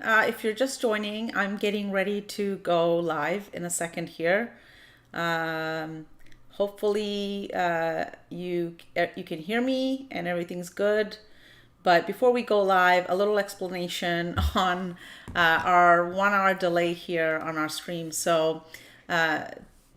If you're just joining, I'm getting ready to go live in a second here. Hopefully, you can hear me and everything's good. But before we go live, a little explanation on our 1 hour delay here on our stream. So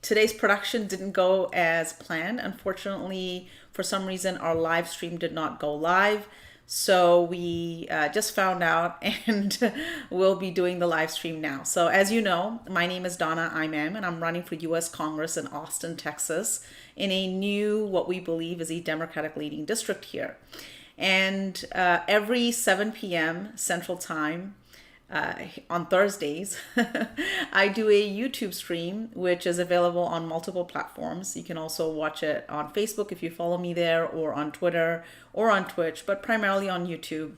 today's production didn't go as planned. Unfortunately, for some reason, our live stream did not go live. So we just found out and we'll be doing the live stream now. So as you know, my name is Donna, Imam, and I'm running for U.S. Congress in Austin, Texas, in a new, what we believe is a Democratic leading district here. And every 7 p.m. Central Time on Thursdays, I do a YouTube stream, which is available on multiple platforms. You can also watch it on Facebook if you follow me there, or on Twitter, or on Twitch, but primarily on YouTube.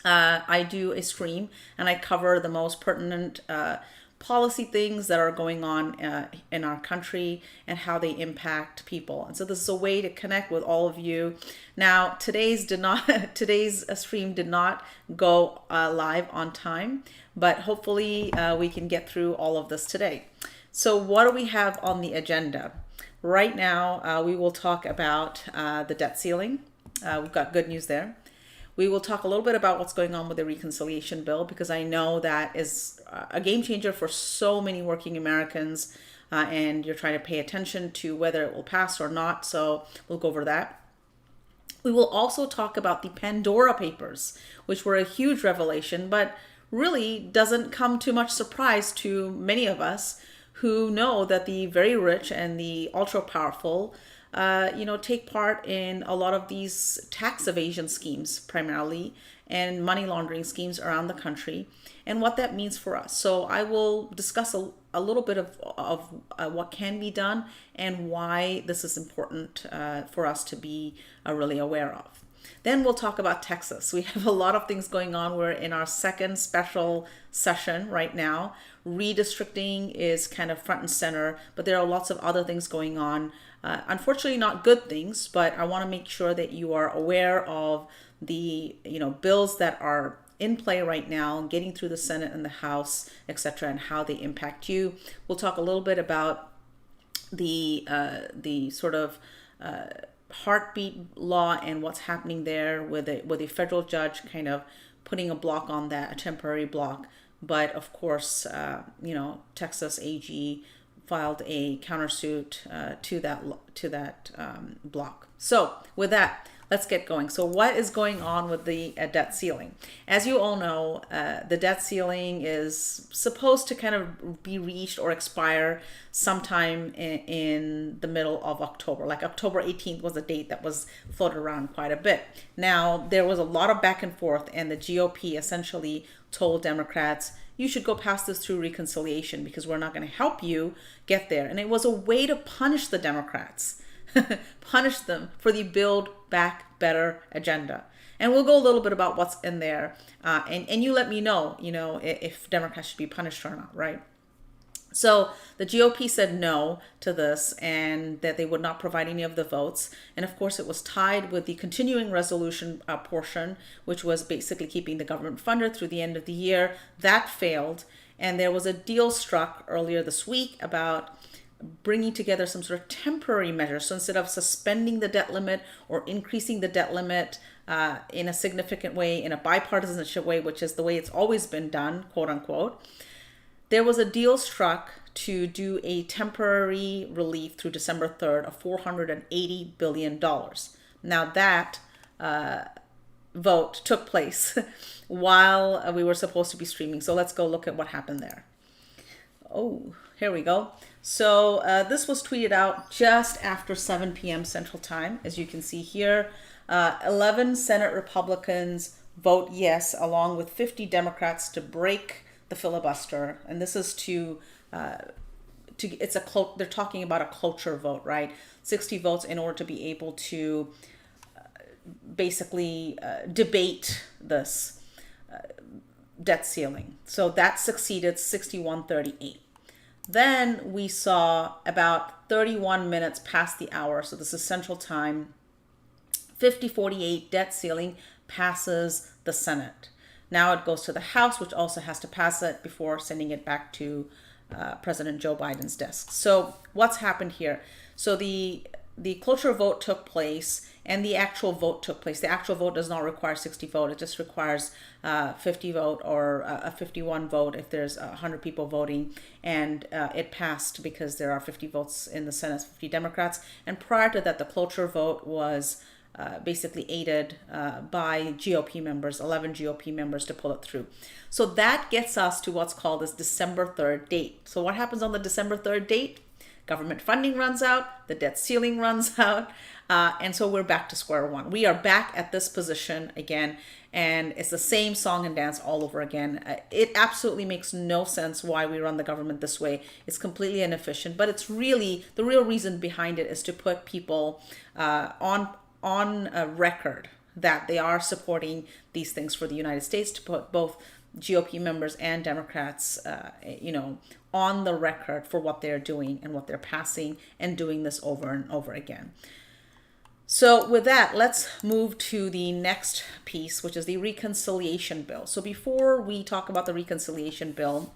I do a stream and I cover the most pertinent policy things that are going on in our country and how they impact people. And so this is a way to connect with all of you. Now, today's stream did not go live on time, but hopefully we can get through all of this today. So what do we have on the agenda? Right now, we will talk about the debt ceiling. We've got good news there. We will talk a little bit about what's going on with the reconciliation bill, because I know that is a game changer for so many working Americans, and you're trying to pay attention to whether it will pass or not. So we'll go over that. We will also talk about the Pandora Papers, which were a huge revelation, but really doesn't come too much surprise to many of us who know that the very rich and the ultra powerful take part in a lot of these tax evasion schemes primarily, and money laundering schemes around the country, and what that means for us. So I will discuss a little bit of what can be done and why this is important for us to be really aware of. Then we'll talk about Texas. We have a lot of things going on. We're in our second special session right now. Redistricting is kind of front and center, but there are lots of other things going on. Unfortunately, not good things, but I want to make sure that you are aware of the bills that are in play right now, getting through the Senate and the House, etc., and how they impact you. We'll talk a little bit about the sort of heartbeat law and what's happening there with a federal judge kind of putting a block on that, a temporary block. But of course, Texas AG filed a countersuit to that block. So with that, let's get going. So what is going on with the debt ceiling? As you all know, the debt ceiling is supposed to kind of be reached or expire sometime in the middle of October. Like October 18th was a date that was floated around quite a bit. Now, there was a lot of back and forth, and the GOP essentially told Democrats, you should go pass this through reconciliation because we're not going to help you get there. And it was a way to punish the Democrats, punish them for the Build Back Better agenda. And we'll go a little bit about what's in there. And you let me know, if Democrats should be punished or not, right? So the GOP said no to this, and that they would not provide any of the votes. And of course, it was tied with the continuing resolution portion, which was basically keeping the government funded through the end of the year. That failed. And there was a deal struck earlier this week about bringing together some sort of temporary measures. So instead of suspending the debt limit or increasing the debt limit in a significant way, in a bipartisan way, which is the way it's always been done, quote unquote, there was a deal struck to do a temporary relief through December 3rd of $480 billion. Now that vote took place while we were supposed to be streaming. So let's go look at what happened there. Oh, here we go. So this was tweeted out just after 7 p.m. Central Time. As you can see here, 11 Senate Republicans vote yes, along with 50 Democrats, to break the filibuster. And this is they're talking about a cloture vote, right? 60 votes in order to be able to basically debate this debt ceiling. So that succeeded 61-38. Then we saw about 31 minutes past the hour, so this is Central Time, 50-48 debt ceiling passes the Senate. Now it goes to the House, which also has to pass it before sending it back to President Joe Biden's desk. So what's happened here? So the cloture vote took place and the actual vote took place. The actual vote does not require 60 vote. It just requires 50 vote or a 51 vote if there's 100 people voting. And it passed because there are 50 votes in the Senate, 50 Democrats. And prior to that, the cloture vote was basically aided by GOP members, 11 GOP members to pull it through. So that gets us to what's called this December 3rd date. So what happens on the December 3rd date? Government funding runs out, the debt ceiling runs out, and so we're back to square one. We are back at this position again, and it's the same song and dance all over again. It absolutely makes no sense why we run the government this way. It's completely inefficient, but it's really, the real reason behind it is to put people on a record that they are supporting these things for the United States, to put both GOP members and Democrats, on the record for what they're doing and what they're passing and doing this over and over again. So with that, let's move to the next piece, which is the reconciliation bill. So before we talk about the reconciliation bill,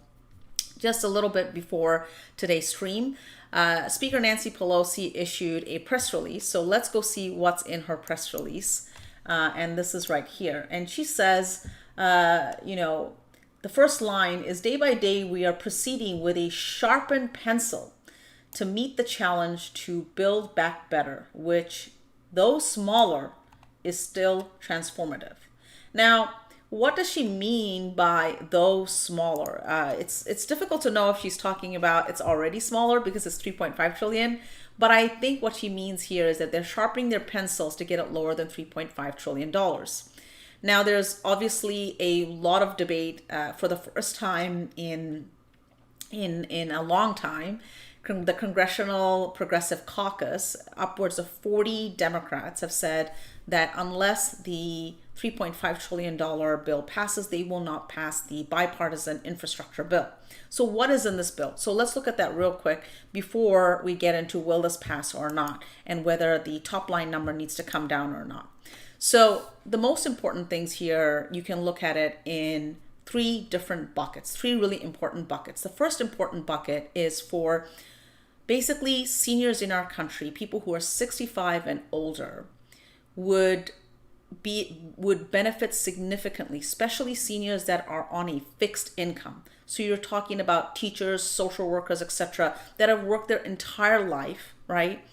just a little bit before today's stream, Speaker Nancy Pelosi issued a press release. So let's go see what's in her press release. And this is right here. And she says, the first line is, day by day, we are proceeding with a sharpened pencil to meet the challenge to build back better, which, though smaller, is still transformative. Now, what does she mean by though smaller? It's difficult to know if she's talking about it's already smaller because it's 3.5 trillion. But I think what she means here is that they're sharpening their pencils to get it lower than $3.5 trillion. Now, there's obviously a lot of debate for the first time in a long time. The Congressional Progressive Caucus, upwards of 40 Democrats have said that unless the $3.5 trillion bill passes, they will not pass the bipartisan infrastructure bill. So what is in this bill? So let's look at that real quick before we get into will this pass or not, and whether the top line number needs to come down or not. So the most important things here, you can look at it in three different buckets, three really important buckets. The first important bucket is for basically seniors in our country, people who are 65 and older, would benefit significantly, especially seniors that are on a fixed income. So you're talking about teachers, social workers, etc., that have worked their entire life, right?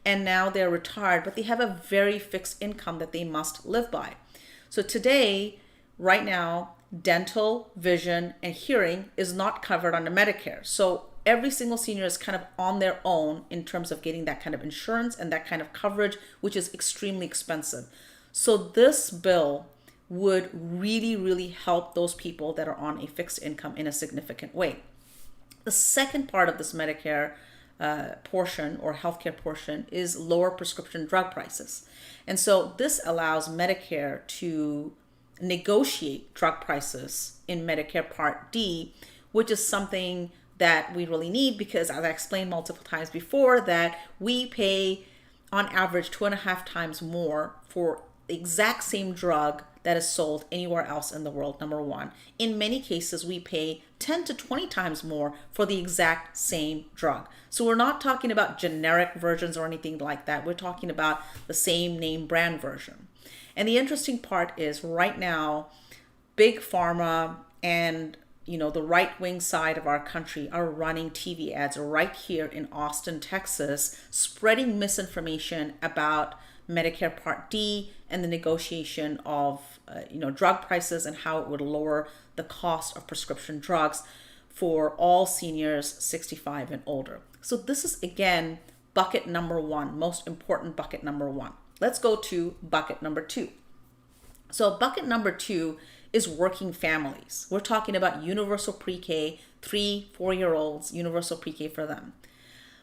And now they're retired, but they have a very fixed income that they must live by. So today, right now, dental, vision, and hearing is not covered under Medicare. So every single senior is kind of on their own in terms of getting that kind of insurance and that kind of coverage, which is extremely expensive. So this bill would really, really help those people that are on a fixed income in a significant way. The second part of this Medicare portion or healthcare portion is lower prescription drug prices. And so this allows Medicare to negotiate drug prices in Medicare Part D, which is something that we really need because, as I explained multiple times before, that we pay on average 2.5 times more for the exact same drug that is sold anywhere else in the world, number one. In many cases, we pay 10 to 20 times more for the exact same drug. So we're not talking about generic versions or anything like that. We're talking about the same name brand version. And the interesting part is right now, big pharma and the right-wing side of our country are running TV ads right here in Austin, Texas, spreading misinformation about Medicare Part D and the negotiation of drug prices and how it would lower the cost of prescription drugs for all seniors 65 and older. So this is, again, bucket number one, most important bucket number one. Let's go to bucket number two. So bucket number two is working families. We're talking about universal pre-K, 3-4-year-olds, universal pre-K for them.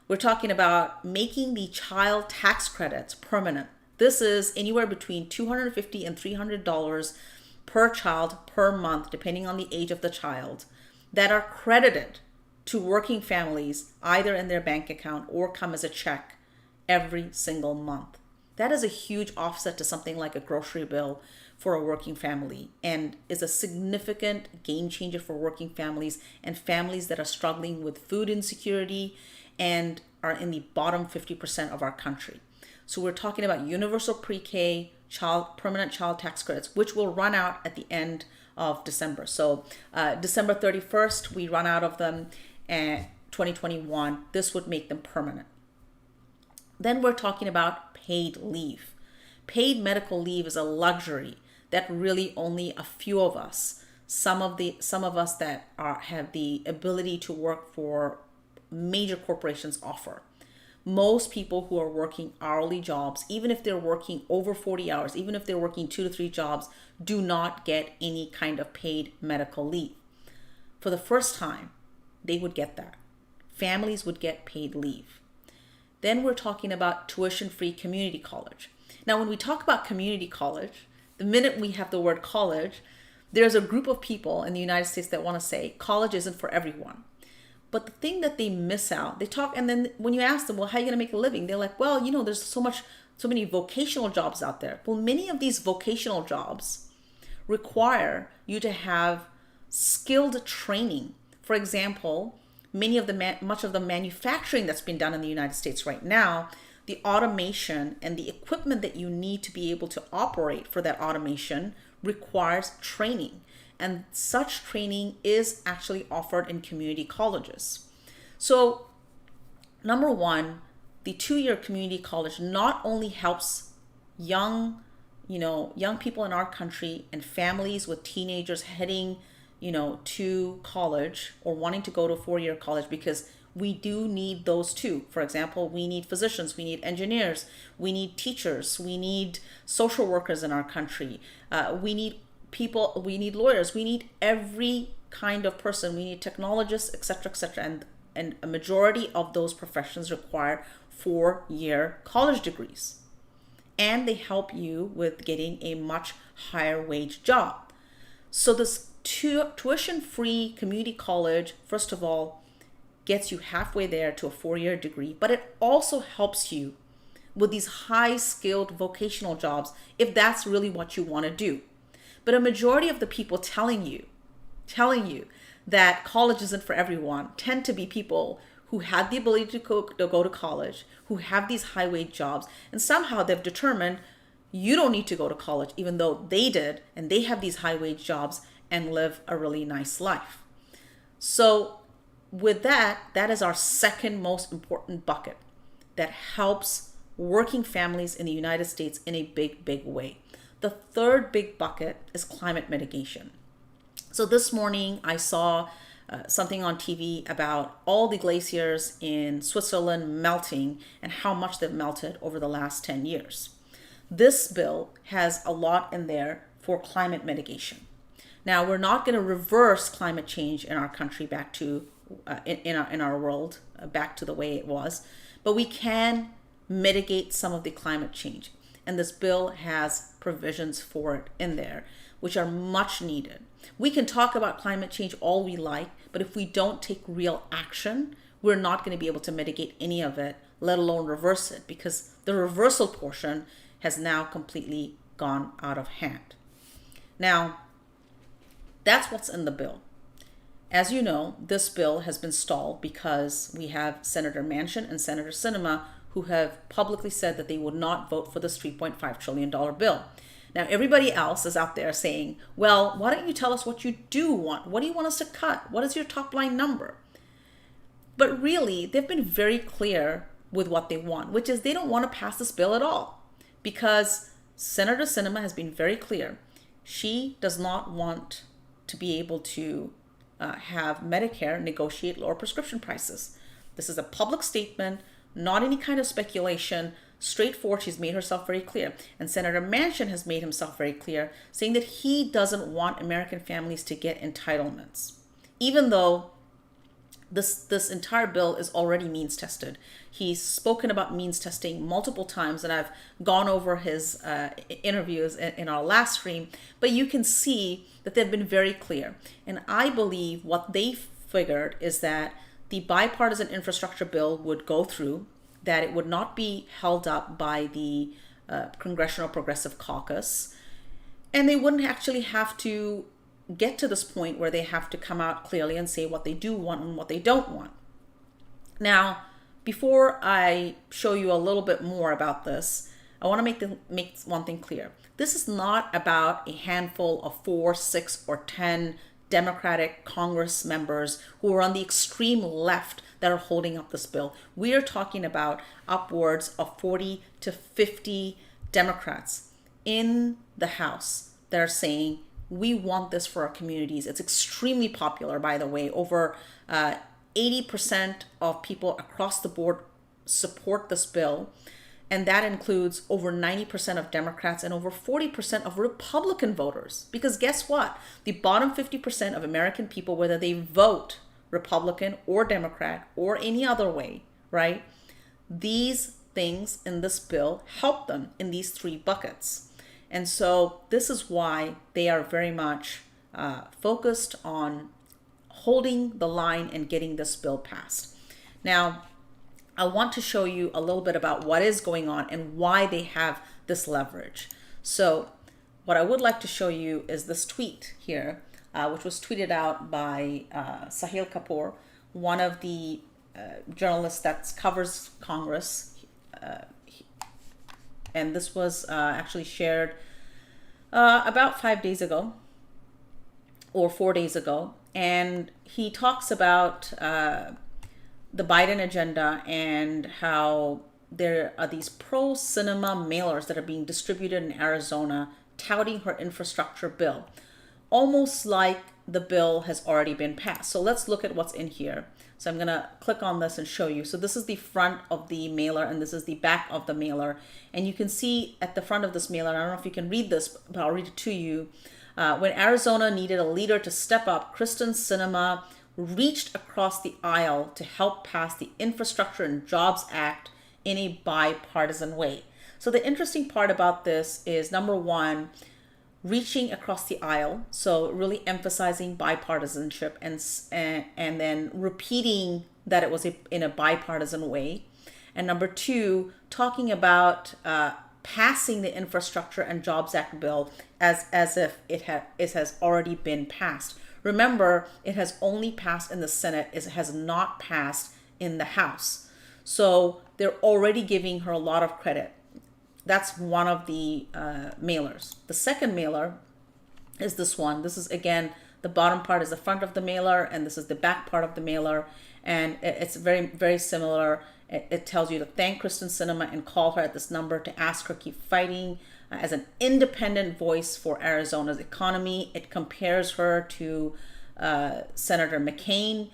We're talking about making the child tax credits permanent. This is anywhere between $250 and $300 per child per month, depending on the age of the child, that are credited to working families either in their bank account or come as a check every single month. That is a huge offset to something like a grocery bill for a working family and is a significant game changer for working families and families that are struggling with food insecurity and are in the bottom 50% of our country. So we're talking about universal pre-K permanent child tax credits, which will run out at the end of December. So December 31st, we run out of them, and 2021, this would make them permanent. Then we're talking about paid leave. Paid medical leave is a luxury that really only a few of us, some of us that have the ability to work for major corporations offer. Most people who are working hourly jobs, even if they're working over 40 hours, even if they're working 2 to 3 jobs, do not get any kind of paid medical leave. For the first time, they would get that. Families would get paid leave. Then we're talking about tuition-free community college. Now, when we talk about community college, the minute we have the word college, there's a group of people in the United States that want to say college isn't for everyone. But the thing that they miss out, they talk, and then when you ask them, well, how are you going to make a living? They're like, well, there's so many vocational jobs out there. Well, many of these vocational jobs require you to have skilled training. For example, much of the manufacturing that's been done in the United States right now, the automation and the equipment that you need to be able to operate for that automation requires training. And such training is actually offered in community colleges. So, number one, the 2-year community college not only helps young people in our country and families with teenagers heading, to college or wanting to go to a 4-year college, because we do need those too. For example, we need physicians, we need engineers, we need teachers, we need social workers in our country, we need people, we need lawyers, we need every kind of person, we need technologists, etc., and a majority of those professions require 4-year college degrees, and they help you with getting a much higher wage job. So this tuition-free community college, first of all, gets you halfway there to a 4-year degree, but it also helps you with these high-skilled vocational jobs if that's really what you want to do. But a majority of the people telling you that college isn't for everyone tend to be people who had the ability to go to college, who have these high wage jobs, and somehow they've determined you don't need to go to college, even though they did, and they have these high wage jobs and live a really nice life. So with that is our second most important bucket that helps working families in the United States in a big, big way. The third big bucket is climate mitigation. So this morning I saw something on TV about all the glaciers in Switzerland melting and how much they've melted over the last 10 years. This bill has a lot in there for climate mitigation. Now, we're not going to reverse climate change in our country back to, in our world, back to the way it was, but we can mitigate some of the climate change. And this bill has provisions for it in there, which are much needed. We can talk about climate change all we like, but if we don't take real action, we're not going to be able to mitigate any of it, let alone reverse it, because the reversal portion has now completely gone out of hand. Now, that's what's in the bill. As you know, this bill has been stalled because we have Senator Manchin and Senator Sinema who have publicly said that they would not vote for this $3.5 trillion bill. Now, everybody else is out there saying, well, why don't you tell us what you do want? What do you want us to cut? What is your top line number? But really, they've been very clear with what they want, which is they don't want to pass this bill at all, because Senator Sinema has been very clear. She does not want to be able to have Medicare negotiate lower prescription prices. This is a public statement, not any kind of speculation, straightforward. She's made herself very clear. And Senator Manchin has made himself very clear, saying that he doesn't want American families to get entitlements, even though this entire bill is already means tested. He's spoken about means testing multiple times, and I've gone over his interviews in our last stream, but you can see that they've been very clear. And I believe what they figured is that the bipartisan infrastructure bill would go through, that it would not be held up by the Congressional Progressive Caucus, And they wouldn't actually have to get to this point where they have to come out clearly and say what they do want and what they don't want. Now, before I show you a little bit more about this, I want to make one thing clear. This is not about a handful of 4, 6, or 10 Democratic Congress members who are on the extreme left that are holding up this bill. We are talking about upwards of 40 to 50 Democrats in the House that are saying, we want this for our communities. It's extremely popular, by the way. Over 80% of people across the board support this bill. And that includes over 90% of Democrats and over 40% of Republican voters. Because guess what? The bottom 50% of American people, whether they vote Republican or Democrat or any other way, right? These things in this bill help them in these 3 buckets. And so this is why they are very much focused on holding the line and getting this bill passed. Now, I want to show you a little bit about what is going on and why they have this leverage. So what I would like to show you is this tweet here, which was tweeted out by Sahil Kapoor, one of the journalists that covers Congress. And this was actually shared about 5 days ago or 4 days ago. And he talks about the Biden agenda and how there are these pro-cinema mailers that are being distributed in Arizona touting her infrastructure bill, almost like the bill has already been passed. So let's look at what's in here. So I'm going to click on this and show you. So this is the front of the mailer and this is the back of the mailer. And you can see at the front of this mailer, I don't know if you can read this, but I'll read it to you. When Arizona needed a leader to step up, Kristen Sinema reached across the aisle to help pass the Infrastructure and Jobs Act in a bipartisan way. So the interesting part about this is, number one, reaching across the aisle, so really emphasizing bipartisanship and then repeating that it was in a bipartisan way. And number two, talking about passing the Infrastructure and Jobs Act bill as if it has already been passed. Remember, it has only passed in the Senate. It has not passed in the House. So they're already giving her a lot of credit. That's one of the mailers. The second mailer is this one. This is, again, the bottom part is the front of the mailer, and this is the back part of the mailer. And it's very, very similar. It tells you to thank Kristen Sinema and call her at this number to ask her to keep fighting as an independent voice for Arizona's economy. It compares her to Senator McCain,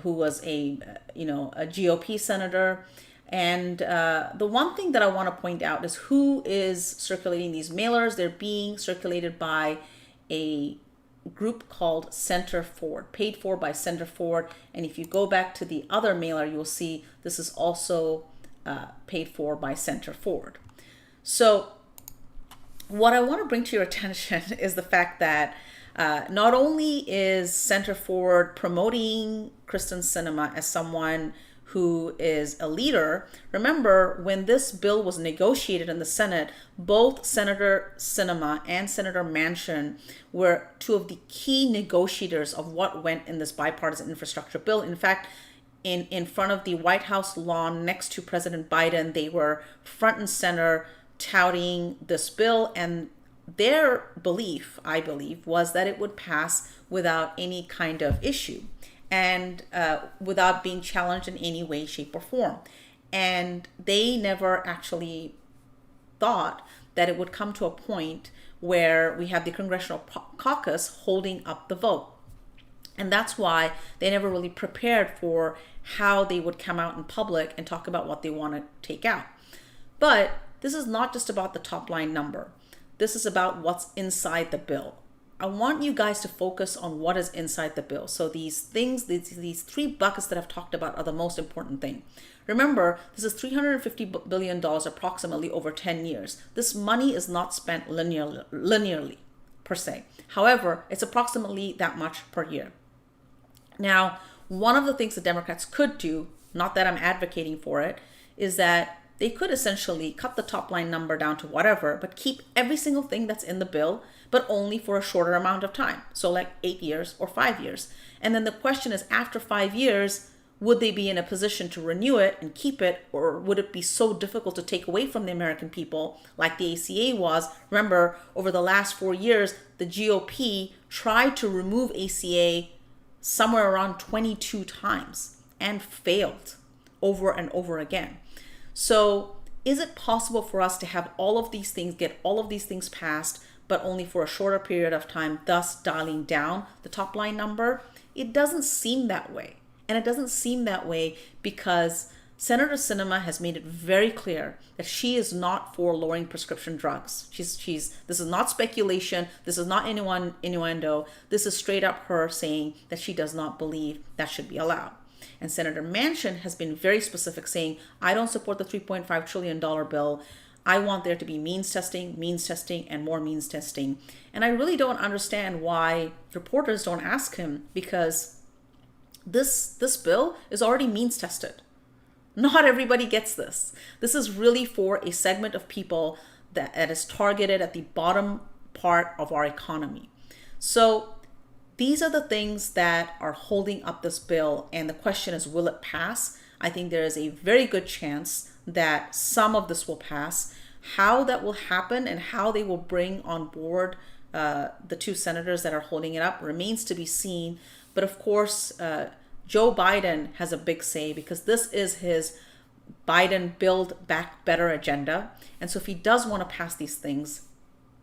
who was a GOP senator. And the one thing that I want to point out is who is circulating these mailers. They're being circulated by a group called Center Forward, paid for by Center Forward. And if you go back to the other mailer, you'll see this is also paid for by Center Forward. So what I want to bring to your attention is the fact that not only is Center Forward promoting Kristen Sinema as someone who is a leader. Remember, when this bill was negotiated in the Senate, both Senator Sinema and Senator Manchin were two of the key negotiators of what went in this bipartisan infrastructure bill. In fact, in front of the White House lawn next to President Biden, they were front and center touting this bill, and their belief, I believe, was that it would pass without any kind of issue and without being challenged in any way, shape, or form. And they never actually thought that it would come to a point where we have the Congressional Caucus holding up the vote. And that's why they never really prepared for how they would come out in public and talk about what they want to take out. But this is not just about the top line number. This is about what's inside the bill. I want you guys to focus on what is inside the bill. So these things, these three buckets that I've talked about are the most important thing. Remember, this is $350 billion approximately over 10 years. This money is not spent linearly per se. However, it's approximately that much per year. Now, one of the things the Democrats could do, not that I'm advocating for it, is that they could essentially cut the top line number down to whatever, but keep every single thing that's in the bill, but only for a shorter amount of time. So like 8 years or 5 years. And then the question is, after 5 years, would they be in a position to renew it and keep it, or would it be so difficult to take away from the American people like the ACA was? Remember, over the last 4 years, the GOP tried to remove ACA somewhere around 22 times and failed over and over again. So is it possible for us to have all of these things, get all of these things passed, but only for a shorter period of time, thus dialing down the top line number? It doesn't seem that way. And it doesn't seem that way because Senator Sinema has made it very clear that she is not for lowering prescription drugs. This is not speculation. This is not innuendo. This is straight up her saying that she does not believe that should be allowed. And Senator Manchin has been very specific, saying, I don't support the $3.5 trillion bill. I want there to be means testing, and more means testing. And I really don't understand why reporters don't ask him, because this bill is already means tested. Not everybody gets this. This is really for a segment of people that is targeted at the bottom part of our economy. So these are the things that are holding up this bill. And the question is, will it pass? I think there is a very good chance that some of this will pass. How that will happen and how they will bring on board the two senators that are holding it up remains to be seen. But of course, Joe Biden has a big say, because this is his Biden Build Back Better agenda. And so if he does want to pass these things,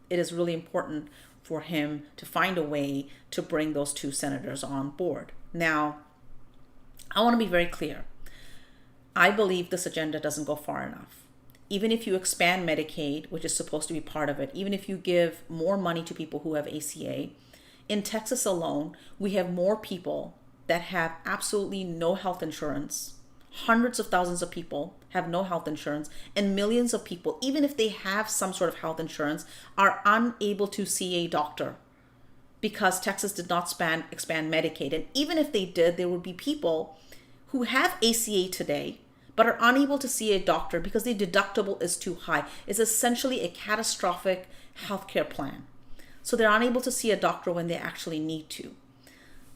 it is really important for him to find a way to bring those two senators on board. Now, I want to be very clear. I believe this agenda doesn't go far enough. Even if you expand Medicaid, which is supposed to be part of it, even if you give more money to people who have ACA, in Texas alone, we have more people that have absolutely no health insurance. Hundreds of thousands of people have no health insurance, and millions of people, even if they have some sort of health insurance, are unable to see a doctor because Texas did not expand Medicaid. And even if they did, there would be people who have ACA today but are unable to see a doctor because the deductible is too high. It's essentially a catastrophic healthcare plan. So they're unable to see a doctor when they actually need to.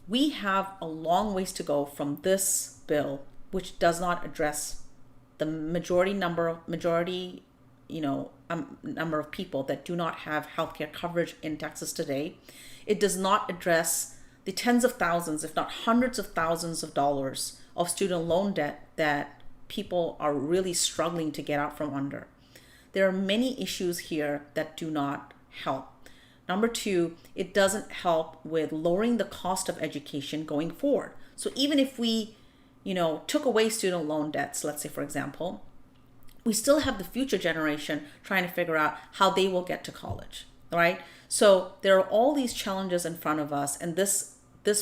We have a long ways to go from this bill, which does not address the number of people that do not have healthcare coverage in Texas today. It does not address the tens of thousands, if not hundreds of thousands of dollars of student loan debt that people are really struggling to get out from under. There are many issues here that do not help. Number two, it doesn't help with lowering the cost of education going forward. So even if we, took away student loan debts, let's say, for example, we still have the future generation trying to figure out how they will get to college, right? So there are all these challenges in front of us, and this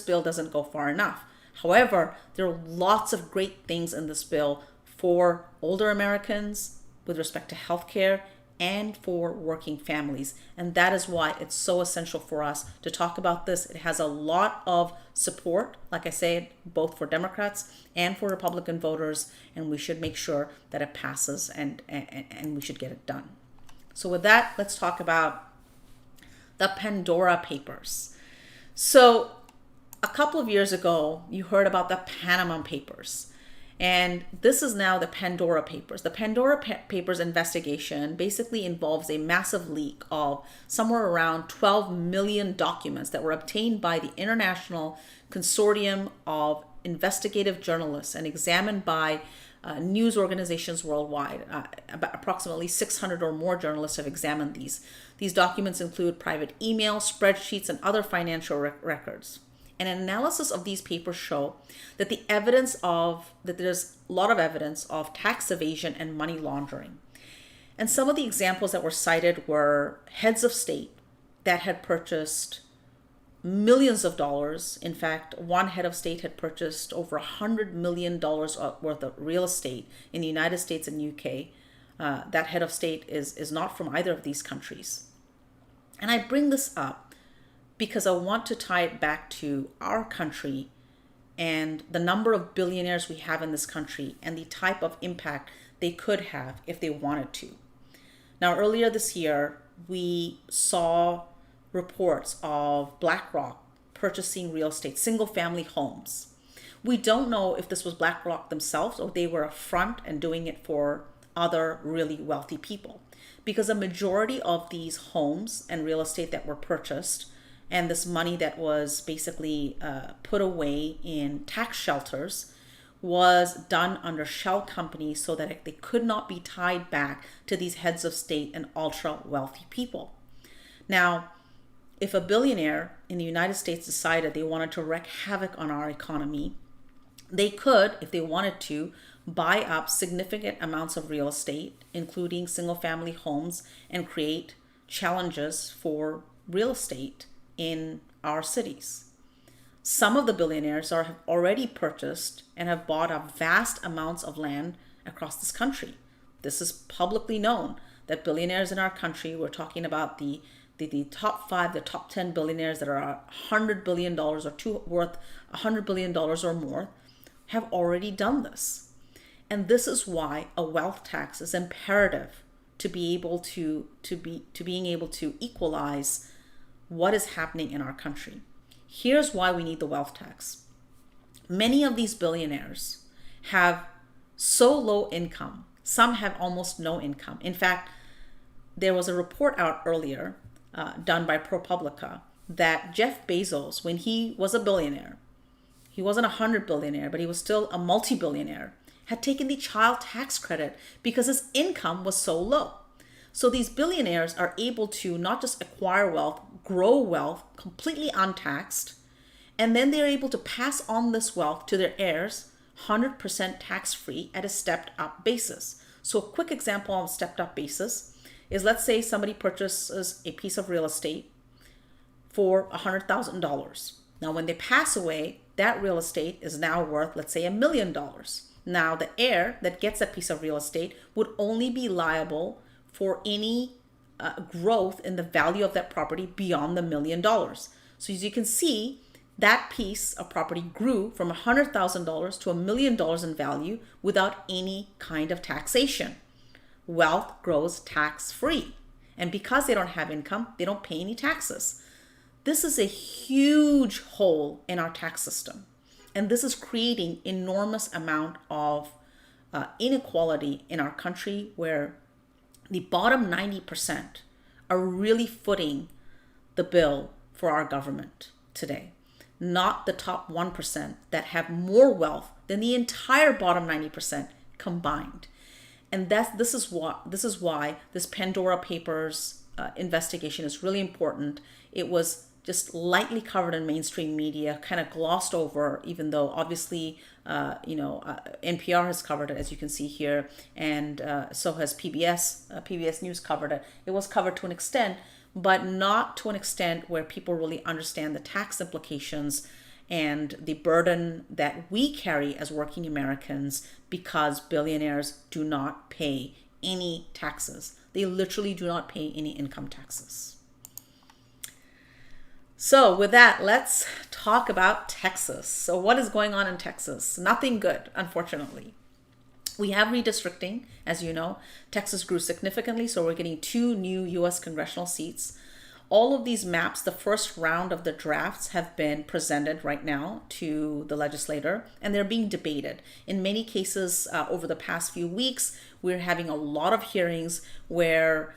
bill doesn't go far enough. However, there are lots of great things in this bill for older Americans with respect to healthcare and for working families. And that is why it's so essential for us to talk about this. It has a lot of support, like I said, both for Democrats and for Republican voters, and we should make sure that it passes and we should get it done. So with that, let's talk about the Pandora Papers. So a couple of years ago, you heard about the Panama Papers. And this is now the Pandora Papers. The Pandora Papers investigation basically involves a massive leak of somewhere around 12 million documents that were obtained by the International Consortium of Investigative Journalists and examined by news organizations worldwide. Approximately 600 or more journalists have examined these. These documents include private emails, spreadsheets, and other financial records. And an analysis of these papers show that there's a lot of evidence of tax evasion and money laundering. And some of the examples that were cited were heads of state that had purchased millions of dollars. In fact, one head of state had purchased over $100 million worth of real estate in the United States and UK. That head of state is not from either of these countries. And I bring this up because I want to tie it back to our country and the number of billionaires we have in this country and the type of impact they could have if they wanted to. Now, earlier this year, we saw reports of BlackRock purchasing real estate, single family homes. We don't know if this was BlackRock themselves or they were a front and doing it for other really wealthy people. Because a majority of these homes and real estate that were purchased and this money that was basically put away in tax shelters was done under shell companies so that they could not be tied back to these heads of state and ultra wealthy people. Now, if a billionaire in the United States decided they wanted to wreak havoc on our economy, they could, if they wanted to, buy up significant amounts of real estate, including single family homes, and create challenges for real estate in our cities. Some of the billionaires have already purchased and have bought up vast amounts of land across this country. This is publicly known that billionaires in our country, we're talking about the top 5, the top 10 billionaires that are $100 billion or worth $100 billion or more, have already done this. And this is why a wealth tax is imperative to be able to being able to equalize what is happening in our country. Here's why we need the wealth tax. Many of these billionaires have so low income. Some have almost no income. In fact, there was a report out earlier done by ProPublica that Jeff Bezos, when he was a billionaire, he wasn't a 100 billionaire, but he was still a multi-billionaire, had taken the child tax credit because his income was so low. So these billionaires are able to not just acquire wealth, grow wealth completely untaxed, and then they're able to pass on this wealth to their heirs 100% tax-free at a stepped-up basis. So a quick example on a stepped-up basis is, let's say somebody purchases a piece of real estate for $100,000. Now, when they pass away, that real estate is now worth, let's say, $1 million. Now, the heir that gets that piece of real estate would only be liable for any growth in the value of that property beyond the $1 million. So as you can see, that piece of property grew from $100,000 to $1 million in value without any kind of taxation. Wealth grows tax-free. And because they don't have income, they don't pay any taxes. This is a huge hole in our tax system. And this is creating enormous amount of inequality in our country, where the bottom 90% are really footing the bill for our government today, not the top 1% that have more wealth than the entire bottom 90% combined. And this is why this Pandora Papers investigation is really important. It was just lightly covered in mainstream media, kind of glossed over, even though obviously, NPR has covered it, as you can see here, and so has PBS. PBS News covered it. It was covered to an extent, but not to an extent where people really understand the tax implications and the burden that we carry as working Americans, because billionaires do not pay any taxes. They literally do not pay any income taxes. So with that, let's talk about Texas. So what is going on in Texas? Nothing good, unfortunately. We have redistricting, as you know. Texas grew significantly, so we're getting 2 new U.S. congressional seats. All of these maps, the first round of the drafts, have been presented right now to the legislator, and they're being debated. In many cases, over the past few weeks, we're having a lot of hearings where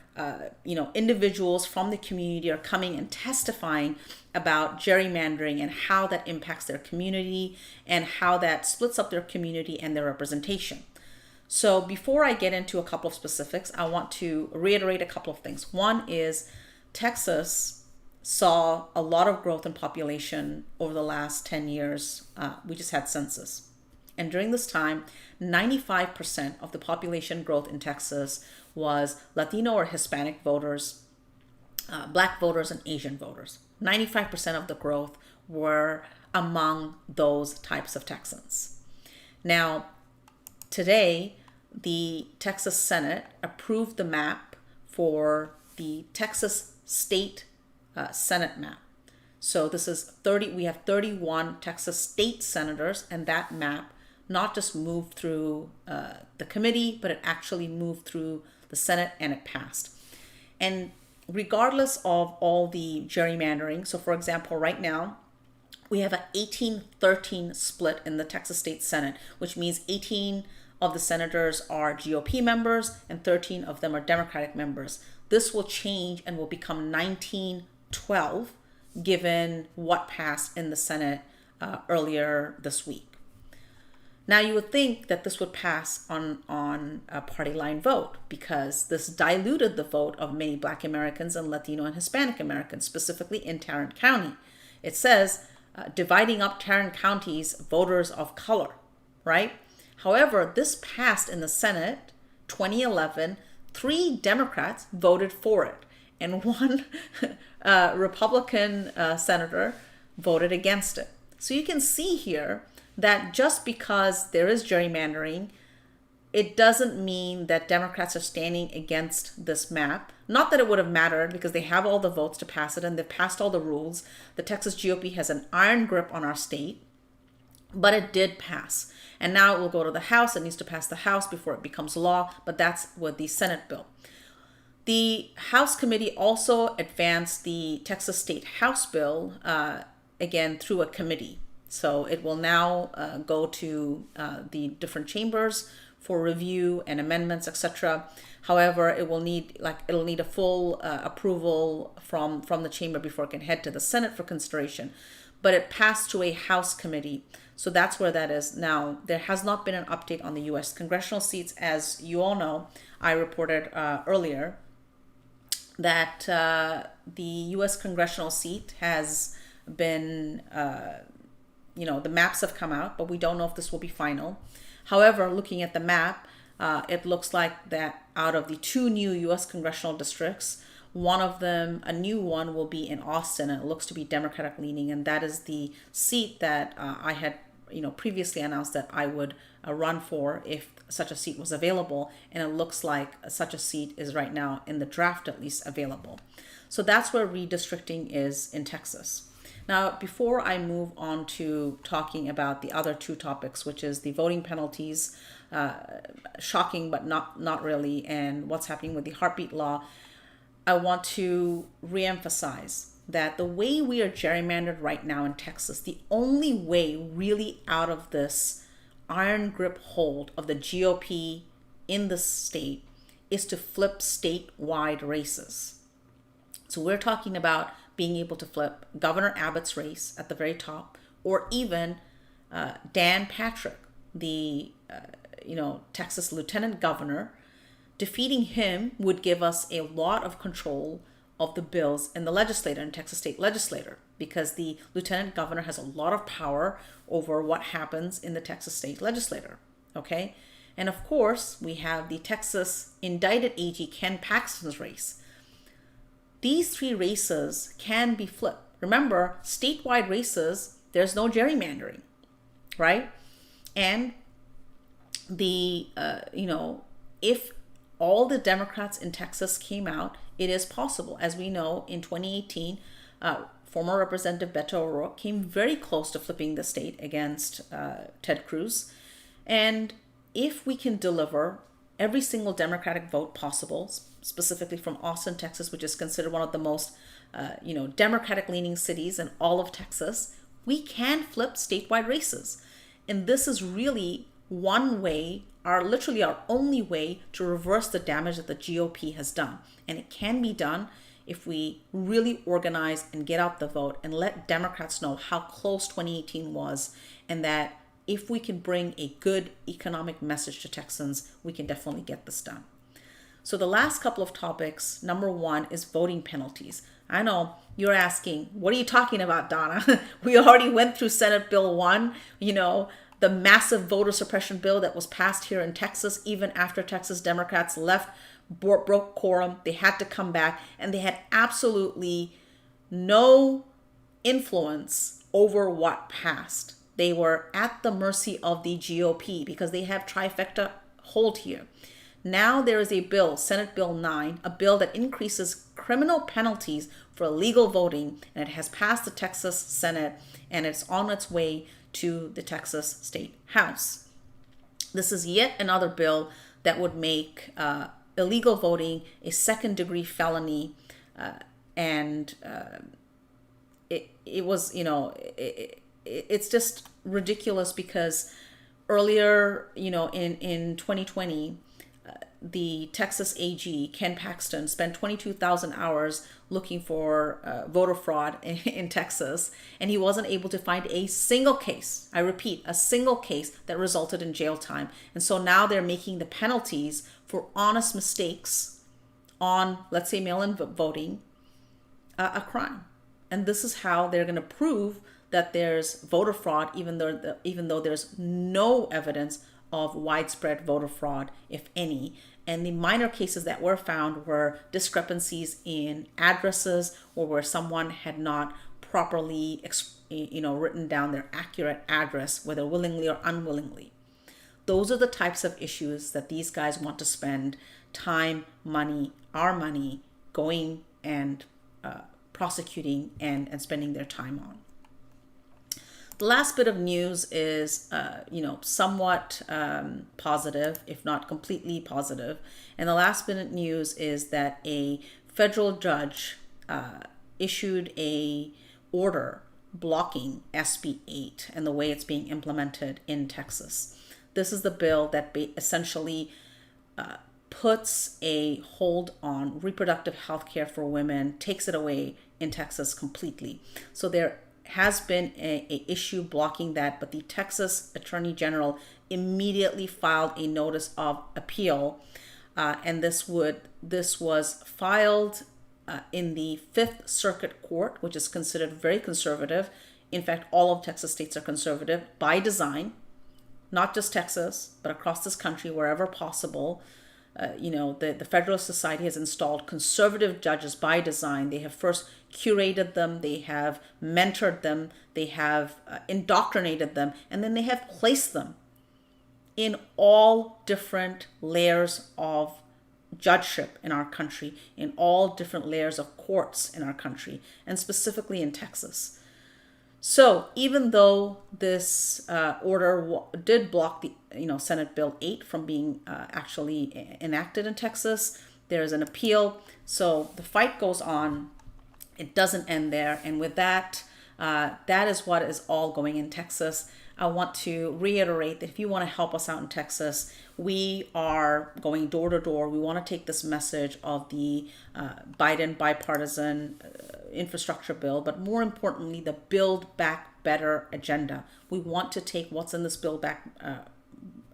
individuals from the community are coming and testifying about gerrymandering and how that impacts their community and how that splits up their community and their representation. So before I get into a couple of specifics, I want to reiterate a couple of things. One is Texas saw a lot of growth in population over the last 10 years. We just had census. And during this time, 95% of the population growth in Texas was Latino or Hispanic voters, Black voters, and Asian voters. 95% of the growth were among those types of Texans. Now, today, the Texas Senate approved the map for the Texas State Senate map. So this is 30, we have 31 Texas state senators, and that map not just moved through the committee, but it actually moved through the Senate and it passed. And regardless of all the gerrymandering, so for example, right now, we have an 18-13 split in the Texas State Senate, which means 18 of the senators are GOP members and 13 of them are Democratic members. This will change and will become 19-12 given what passed in the Senate earlier this week. Now you would think that this would pass on a party line vote because this diluted the vote of many Black Americans and Latino and Hispanic Americans, specifically in Tarrant County. It says dividing up Tarrant County's voters of color, right? However, this passed in the Senate 2011. 3 Democrats voted for it, and 1 Republican senator voted against it. So you can see here that just because there is gerrymandering, it doesn't mean that Democrats are standing against this map. Not that it would have mattered because they have all the votes to pass it and they've passed all the rules. The Texas GOP has an iron grip on our state, but it did pass. And now it will go to the House. It needs to pass the House before it becomes law, but that's with the Senate bill. The House committee also advanced the Texas State House bill, again, through a committee. So it will now go to the different chambers for review and amendments, etc. However, it'll need a full approval from the chamber before it can head to the Senate for consideration. But it passed to a House committee. So that's where that is now. There has not been an update on the U.S. congressional seats. As you all know, I reported earlier that the U.S. congressional seat has been, the maps have come out, but we don't know if this will be final. However, looking at the map, it looks like that out of the 2 new U.S. congressional districts, one of them, a new one, will be in Austin, and it looks to be Democratic leaning, and that is the seat that I had previously announced that I would run for if such a seat was available, and it looks like such a seat is right now in the draft at least available. So that's where redistricting is in Texas. Now, before I move on to talking about the other 2 topics, which is the voting penalties, shocking but not really, and what's happening with the heartbeat law, I want to reemphasize that the way we are gerrymandered right now in Texas, the only way really out of this iron grip hold of the GOP in the state is to flip statewide races. So we're talking about being able to flip Governor Abbott's race at the very top, or even Dan Patrick, the Texas Lieutenant Governor. Defeating him would give us a lot of control of the bills in the legislature, in Texas State Legislature, because the Lieutenant Governor has a lot of power over what happens in the Texas State Legislature. Okay, and of course we have the Texas indicted AG Ken Paxton's race. These 3 races can be flipped. Remember, statewide races, there's no gerrymandering, right? And the, if all the Democrats in Texas came out, it is possible. As we know, in 2018, former Representative Beto O'Rourke came very close to flipping the state against Ted Cruz. And if we can deliver every single Democratic vote possible, specifically from Austin, Texas, which is considered one of the most, Democratic-leaning cities in all of Texas, we can flip statewide races. And this is really one way, literally our only way to reverse the damage that the GOP has done. And it can be done if we really organize and get out the vote and let Democrats know how close 2018 was, and that if we can bring a good economic message to Texans, we can definitely get this done. So the last couple of topics, number 1 is voting penalties. I know you're asking, what are you talking about, Donna? We already went through Senate Bill 1, the massive voter suppression bill that was passed here in Texas, even after Texas Democrats left, broke quorum. They had to come back, and they had absolutely no influence over what passed. They were at the mercy of the GOP because they have trifecta hold here. Now there is a bill, Senate Bill 9, a bill that increases criminal penalties for illegal voting, and it has passed the Texas Senate, and it's on its way to the Texas State House. This is yet another bill that would make illegal voting a second-degree felony, and it was, it's just ridiculous because earlier, in 2020, the Texas AG, Ken Paxton, spent 22,000 hours looking for voter fraud in Texas, and he wasn't able to find a single case, I repeat, a single case that resulted in jail time. And so now they're making the penalties for honest mistakes on, let's say, mail-in voting a crime. And this is how they're going to prove that there's voter fraud, even though there's no evidence of widespread voter fraud, if any. And the minor cases that were found were discrepancies in addresses, or where someone had not properly, written down their accurate address, whether willingly or unwillingly. Those are the types of issues that these guys want to spend time, money, our money, going and prosecuting and spending their time on. The last bit of news is, somewhat positive, if not completely positive. And the last bit of news is that a federal judge issued a order blocking SB 8 and the way it's being implemented in Texas. This is the bill that essentially puts a hold on reproductive health care for women, takes it away in Texas completely. So there has been a issue blocking that, but the Texas Attorney General immediately filed a notice of appeal, and this was filed in the Fifth Circuit Court, which is considered very conservative. In fact, all of Texas states are conservative by design, not just Texas, but across this country, wherever possible. The Federalist Society has installed conservative judges by design. They have first curated them, they have mentored them, they have indoctrinated them, and then they have placed them in all different layers of judgeship in our country, in all different layers of courts in our country, and specifically in Texas. So even though this order did block the Senate Bill 8 from being actually enacted in Texas, there's an appeal. So the fight goes on. It doesn't end there. And with that, that is what is all going in Texas. I want to reiterate that if you want to help us out in Texas, we are going door to door. We want to take this message of the Biden bipartisan infrastructure bill, but more importantly, the Build Back Better agenda. We want to take what's in this Build Back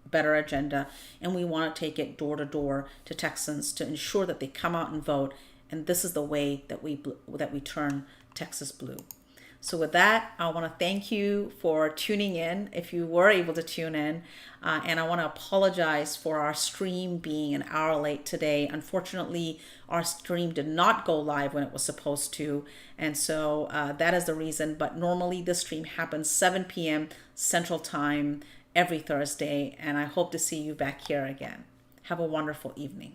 Better agenda, and we want to take it door to door to Texans to ensure that they come out and vote. And this is the way that we turn Texas blue. So with that, I want to thank you for tuning in, if you were able to tune in. And I want to apologize for our stream being an hour late today. Unfortunately, our stream did not go live when it was supposed to. And so that is the reason. But normally this stream happens 7 p.m. Central Time every Thursday. And I hope to see you back here again. Have a wonderful evening.